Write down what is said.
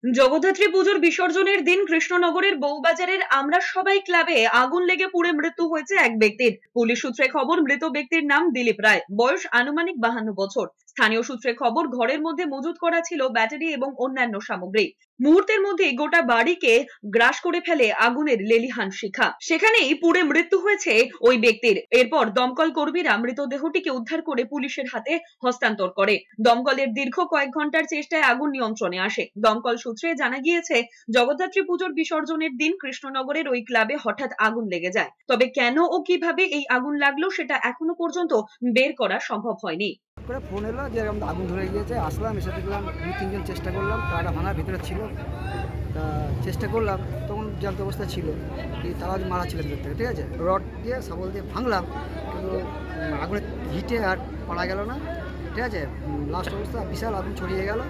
জগদ্ধাত্রী পুজোর বিসর্জনের দিন কৃষ্ণনগরের বউবাজারের আমরা সবাই ক্লাবে আগুন লেগে পুড়ে মৃত্যু হয়েছে এক ব্যক্তির। পুলিশ সূত্রে খবর, মৃত ব্যক্তির নাম দিলীপ রায়, বয়স আনুমানিক 52 বছর। স্থানীয় সূত্রে খবর, ঘরের মধ্যে মজুত করা ছিল ব্যাটারি এবং অন্যান্য সামগ্রী। মুহূর্তের মধ্যে গোটা বাড়িকে গ্রাস করে ফেলে আগুনের লেলিহান শিখা। সেখানেই পুড়ে মৃত্যু হয়েছে ওই ব্যক্তির। এরপর দমকল কর্মীরা মৃতদেহটিকে উদ্ধার করে পুলিশের হাতে হস্তান্তর করে। দমকলের দীর্ঘ কয়েক ঘন্টার চেষ্টায় আগুন নিয়ন্ত্রণে আসে। দমকল সূত্রে জানা গিয়েছে, জগদ্ধাত্রী পুজোর বিসর্জনের দিন কৃষ্ণনগরের ওই ক্লাবে হঠাৎ আগুন লেগে যায়। তবে কেন ও কিভাবে এই আগুন লাগলো সেটা এখনো পর্যন্ত বের করা সম্ভব হয়নি। করে ফোন এলো যে এরকম আগুন ধরে গিয়েছে, আসলাম, এসে দেখলাম 2-3 জন চেষ্টা করলাম, তারা ভাঙার ভিতরে ছিল। তা চেষ্টা করলাম, তখন জ্যান্ত অবস্থা ছিল, কি তারা মারা ছিল ভিতর থেকে, ঠিক আছে, রড দিয়ে শাবল দিয়ে ভাঙলাম, কিন্তু আগুনের হিটে আর পারা গেল না, ঠিক আছে। লাস্ট অবস্থা বিশাল আগুন ছড়িয়ে গেল।